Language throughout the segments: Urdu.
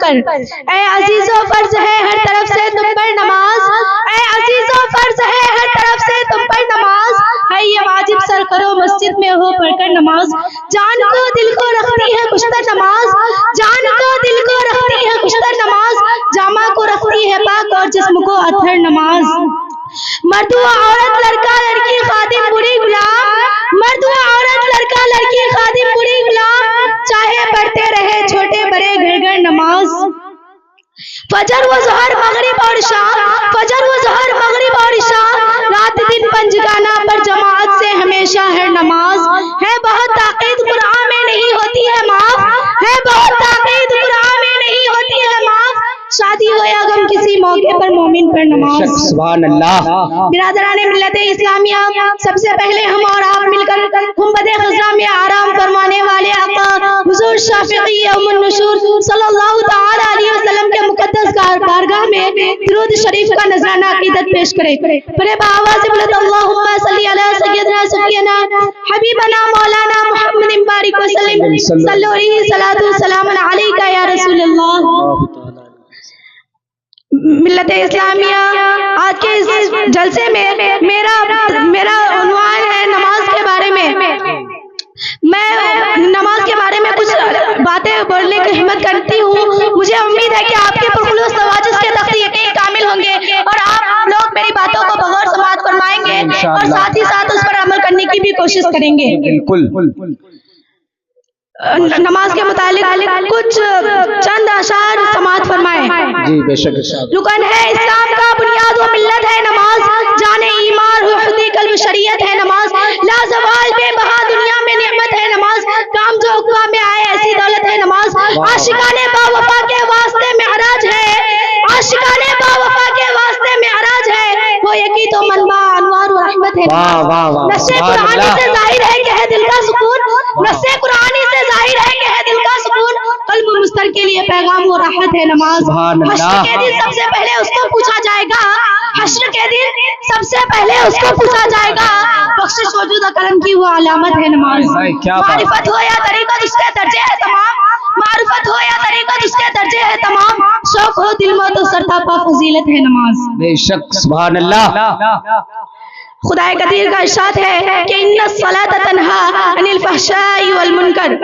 کر۔ اے عزیزو فرض ہے ہر طرف سے تم پر نماز، اے عزیزو فرض ہے ہر طرف سے تم پر نماز، ہے یہ واجب سر کرو مسجد میں ہو پڑھ کر نماز۔ جان کو دل کو رکھتی ہے کشتر نماز، جان کو دل کو رکھتی ہے کشتر نماز، جامہ کو رکھتی ہے پاک اور جسم کو اطہر نماز۔ مرد و عورت لڑکا لڑکی خادم بری غلام، مرد و عورت لڑکا لڑکی خادم بری غلام، چاہے پڑھتے رہے چھوٹے بڑے گھر گھر نماز۔ فجر و ظہر مغرب اور عشاء، فجر و ظہر مغرب اور عشاء، رات دن پنجگانہ پر جماعت سے ہمیشہ ہر نماز۔ ہے بہت تاکید قرآن میں نہیں ہوتی ہے معاف، ہے بہت تاکید قرآن میں نہیں ہوتی ہے معاف، شادی ہو یا غم کسی موقع پر مومن پر نماز۔ سبحان اللہ۔ برادران ملت اسلامیہ، سب سے پہلے ہم اور آپ مل کر گنبد خضرا میں آرام فرمانے والے آقا حضور شافعی یوم النشور صلی اللہ تعالی علیہ وسلم کے مقدس بارگاہ میں درود شریف کا نذرانہ عقیدت پیش کرے۔ بڑے بآواز بلند اللہم صلی علی سیدنا سفینا حبیبنا مولانا محمد مبارک وسلم، صلو علیہ الصلاۃ والسلام علیک یا رسول اللہ۔ ملت اسلامیہ، آج کے اس جلسے میں میرا عنوان ہے نماز کے بارے میں۔ میں نماز کے بارے میں کچھ باتیں بولنے کی ہمت کرتی ہوں۔ مجھے امید ہے کہ آپ کے پرخلوص نوازش کے تخت یقین کامل ہوں گے اور آپ لوگ میری باتوں کو بغور سماعت فرمائیں گے اور ساتھ ہی ساتھ اس پر عمل کرنے کی بھی کوشش کریں گے۔ بالکل۔ نماز کے متعلق کچھ چند اشعار سماعت فرمائیں۔ جی بے شک۔ رکن ہے اسلام کا، بنیاد و ملت ہے نماز، جان ایمان روح قلب شریعت ہے نماز، لازوال بے بہا دنیا میں نعمت ہے نماز، کام جو عقبہ میں آئے ایسی دولت ہے نماز، عاشقان با وفا کے واسطے معراج ہے، عاشقان با وفا کے واسطے معراج ہے، وہ یکی تو منبع انوار و رحمت ہے نماز۔ نص قرآنی سے ظاہر ہے کہ ہے دل کا سکون، نص قرآنی سے ظاہر ہے کہ ہے دل کا سکون، قلب مستر کے لیے پیغام و راحت ہے نماز۔ حشر کے دن سب سے پہلے اس کو پوچھا جائے گا، حشر کے دن سب سے پہلے اس کو پوچھا جائے گا، بخشش وجود کرم کی وہ علامت ہے نماز۔ معرفت ہو یا طریقت اس کے درجے ہے تمام، معرفت ہو یا طریقت اس کے درجے ہے تمام، شوق ہو دل میں تو سرتاپا فضیلت ہے نماز۔ بے شک سبحان اللہ۔ خدا قدیر کا ارشاد ہے کہ ان الصلاۃ تنہی عن الفحشاء والمنکر،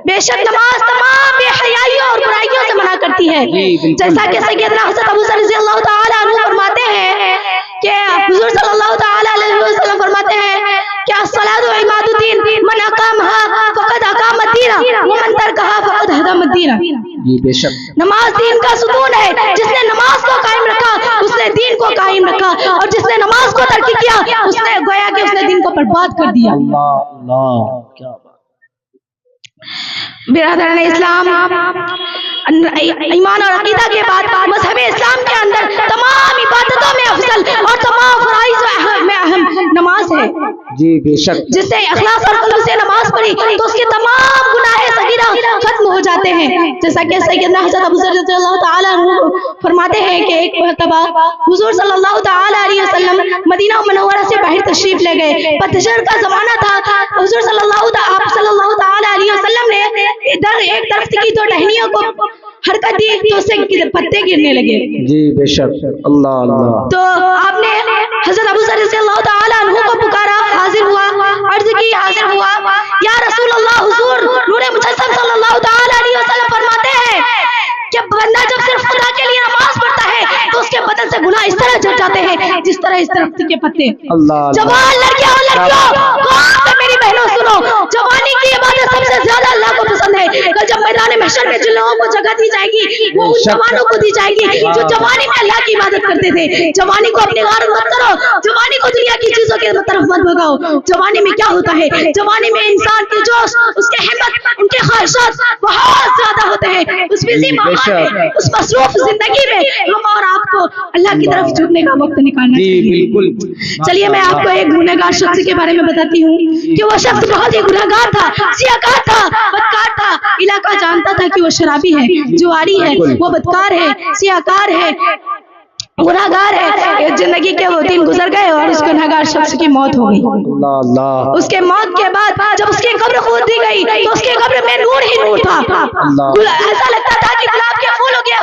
بے شک نماز تمام بے حیائیوں اور برائیوں سے منع کرتی ہے۔ جیسا کہ سیدنا حضرت ابو ذر رضی اللہ تعالی عنہ فرماتے ہیں کہ حضور صلی اللہ تعالی علیہ وسلم فرماتے ہیں کہ الصلاۃ عماد الدین، من اقامها فقد اقام الدین ومن ترکها فقد هدم الدین۔ جی بے شک۔ نماز دین کا ستون ہے، جس نے نماز کو قائم رکھا اس نے دین کو قائم رکھا، اور جس نے نماز کو ترک کیا اس نے گویا کہ اس نے دین کو برباد کر دیا۔ اللہ کیا بات۔ برادران اسلام، ایمان اور عقیدہ کے بعد مذہب اسلام کے اندر تمام عبادتوں میں افضل اور تمام فرائض میں اہم نماز ہے۔ جی بے شک۔ جس نے اخلاص اور قلب سے نماز پڑھی تو اس کے تمام گناہ صغیرہ ختم ہو جاتے ہیں۔ جیسا کہ سیدنا حضرت ابو ذر رضی اللہ تعالی عنہ فرماتے ہیں کہ ایک مرتبہ حضور صلی اللہ تعالی علیہ وسلم مدینہ منورہ سے باہر تشریف لے گئے، پتجھڑ کا زمانہ تھا۔ حضور صلی اللہ تعالی علیہ وسلم نے ادھر ایک درخت کی دو ٹہنیوں کو حرکت دی تو اس سے پتے گرنے لگے۔ جی بے شک۔ اللہ اللہ۔ تو آپ نے حضرت ابو ذر رضی اللہ تعالی عنہ کو پکارا، حاضر ہوا، عرض کی، حاضر ہوا، یا رسول اللہ، حضور نور مجسم صلی اللہ تعالی علیہ وسلم فرماتے ہیں کہ بندہ جب صرف خدا کے لیے نماز پڑھتا ہے تو اس کے بدن سے گناہ اس طرح جھڑ جاتے ہیں جس طرح اس درخت کے پتے۔ جوان لڑکیاں اور لڑکیوں، میری بہنوں سنو، جوانی کی عبادت سب سے زیادہ اللہ کو پسند ہے۔ کل جب میدان محشر میں جن لوگوں کو جگہ دی جائے گی وہ ان جوانوں کو دی جائے گی جو جوانی میں اللہ کی عبادت کرتے تھے۔ جوانی کو اپنی غارت مت کرو، جوانی کو دنیا کی چیزوں کی طرف مت بھگاؤ۔ جوانی میں کیا ہوتا ہے؟ جوانی میں انسان کے جوش، اس کے ہمت، ان کے خواہشات بہت زیادہ ہوتے ہیں۔ اس بزی ماحول، اس مصروف زندگی میں ہم اور آپ کو اللہ کی طرف جھکنے کا وقت نکالنا چاہیے۔ چلیے میں آپ کو ایک گنہگار شخص کے بارے میں بتاتی ہوں کہ وہ شخص بہت ہی گنہگار تھا، سیاکار تھا، بدکار تھا، علاقہ جانتا تھا کہ وہ شرابی ہے، جواری ہے، وہ بدکار ہے، سیاکار ہے، گنہگار ہے۔ زندگی کے وہ دن گزر گئے اور اس گنہگار شخص کی موت ہو گئی۔ اس کے موت کے بعد جب اس کی قبر کھود دی گئی تو اس کی قبر میں نور ہی نور تھا۔ ایسا لگتا تھا کہ گلاب کے پھولوں کے